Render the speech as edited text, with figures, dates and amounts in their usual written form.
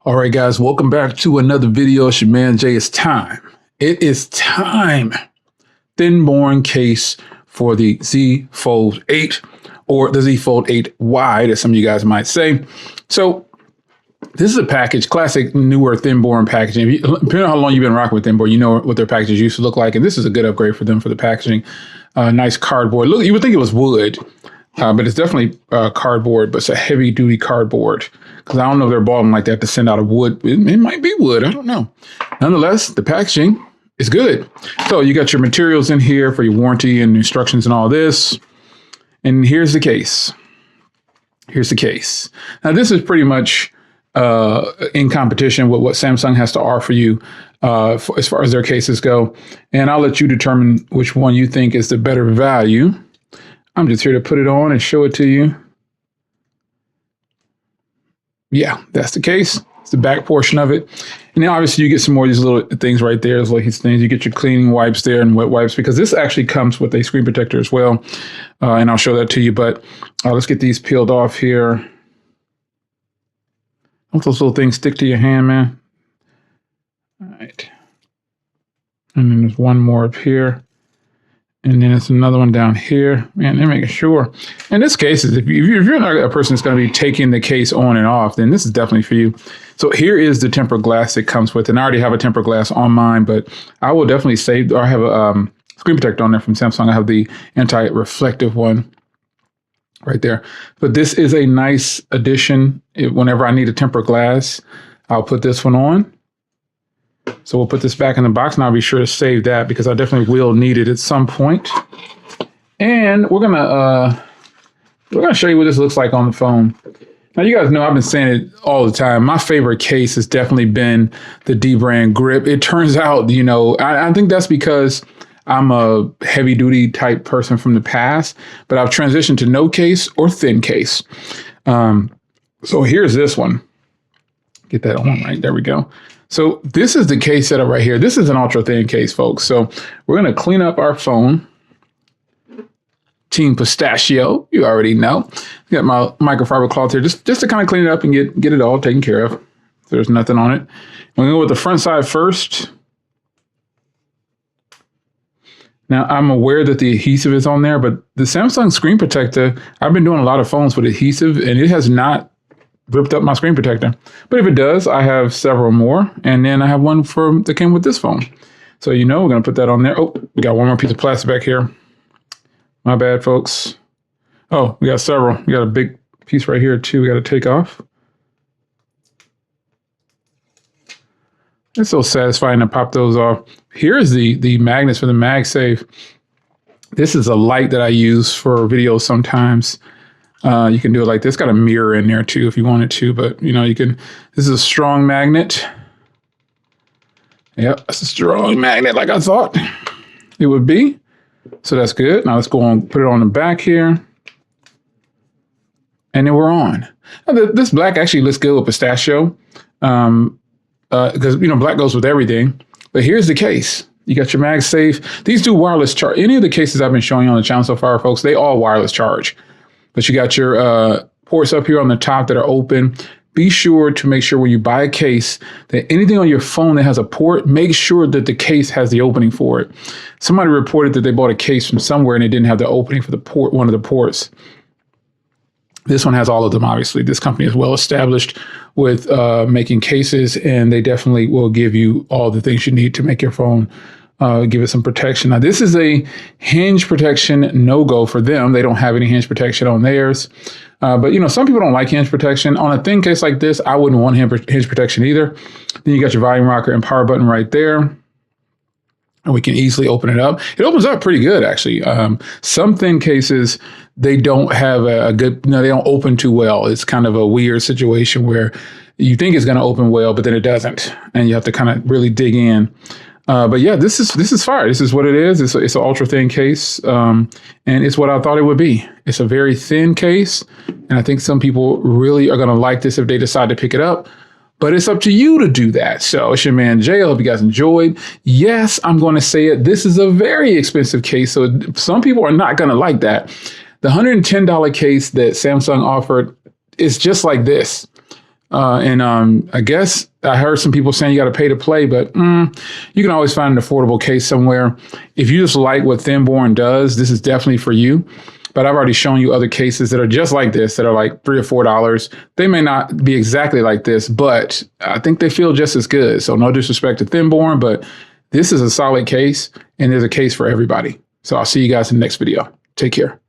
All right, guys, welcome back to another video. It's your man Jay. It's time. It is time. THINBORNE case for the Z Fold 8 or the Z Fold 8Y, as some of you guys might say. So this is a package, classic newer THINBORNE packaging. Depending on how long you've been rocking with THINBORNE, you know what their packages used to look like. And this is a good upgrade for them for the packaging. Nice cardboard. Look, you would think it was wood, but it's definitely cardboard, but it's a heavy duty cardboard. Because I don't know if they're balling like that to send out of wood. It might be wood. I don't know. Nonetheless, the packaging is good. So you got your materials in here for your warranty and instructions and all this. And here's the case. Here's the case. Now, this is pretty much in competition with what Samsung has to offer you as far as their cases go. And I'll let you determine which one you think is the better value. I'm just here to put it on and show it to you. Yeah, that's the case. It's the back portion of it. And then obviously you get some more of these little things right there. There's like these things. You get your cleaning wipes there and wet wipes, because this actually comes with a screen protector as well. And I'll show that to you. But let's get these peeled off here. Don't those little things stick to your hand, man? All right. And then there's one more up here. And then it's another one down here. Man, they're making sure. In this case, if you're not a person that's going to be taking the case on and off, then this is definitely for you. So here is the tempered glass that comes with it. And I already have a tempered glass on mine, but I will definitely save, or I have a screen protector on there from Samsung. I have the anti-reflective one right there. But this is a nice addition. Whenever I need a tempered glass, I'll put this one on. So we'll put this back in the box, and I'll be sure to save that because I definitely will need it at some point. And we're gonna show you what this looks like on the phone. Now, you guys know I've been saying it all the time. My favorite case has definitely been the D brand grip. It turns out, you know, I think that's because I'm a heavy duty type person from the past, but I've transitioned to no case or thin case. So here's this one. Get that on right. There we go. So this is the case setup right here. This is an ultra thin case, folks. So we're going to clean up our phone. Team Pistachio, you already know. Got my microfiber cloth here just to kind of clean it up and get it all taken care of. So there's nothing on it. I'm going to go with the front side first. Now, I'm aware that the adhesive is on there, but the Samsung screen protector, I've been doing a lot of phones with adhesive, and it has not ripped up my screen protector. But if it does, I have several more. And then I have one that came with this phone. So, you know, we're going to put that on there. Oh, we got one more piece of plastic back here. My bad, folks. Oh, we got several. We got a big piece right here, too. We got to take off. It's so satisfying to pop those off. Here's the magnets for the MagSafe. This is a light that I use for videos sometimes. You can do it like this. It's got a mirror in there too if you wanted to, but you know, you can, this is a strong magnet. Yep, that's a strong magnet like I thought it would be. So that's good. Now let's go on, put it on the back here. And then we're on. Now, this black actually looks good with pistachio because, you know, black goes with everything. But here's the case. You got your MagSafe. These do wireless charge. Any of the cases I've been showing you on the channel so far, folks, they all wireless charge. But you got your ports up here on the top that are open. Be sure to make sure when you buy a case that anything on your phone that has a port, make sure that the case has the opening for it. Somebody reported that they bought a case from somewhere and it didn't have the opening for the port, one of the ports. This one has all of them, obviously. This company is well established with making cases, and they definitely will give you all the things you need to make your phone give it some protection. Now, this is a hinge protection no-go for them. They don't have any hinge protection on theirs. But, you know, some people don't like hinge protection. On a thin case like this, I wouldn't want hinge protection either. Then you got your volume rocker and power button right there. And we can easily open it up. It opens up pretty good, actually. Some thin cases, they don't have a good, no, they don't open too well. It's kind of a weird situation where you think it's going to open well, but then it doesn't. And you have to kind of really dig in. But yeah, this is fire. This is what it is. It's an ultra thin case, and it's what I thought it would be. It's a very thin case, and I think some people really are going to like this if they decide to pick it up. But it's up to you to do that. So it's your man Jay. I hope you guys enjoyed. Yes, I'm going to say it. This is a very expensive case, so some people are not going to like that. The $110 case that Samsung offered is just like this. I guess I heard some people saying you got to pay to play, but you can always find an affordable case somewhere. If you just like what THINBORNE does, this is definitely for you. But I've already shown you other cases that are just like this, that are like $3 or $4. They may not be exactly like this, but I think they feel just as good. So no disrespect to THINBORNE, but this is a solid case, and there's a case for everybody. So I'll see you guys in the next video. Take care.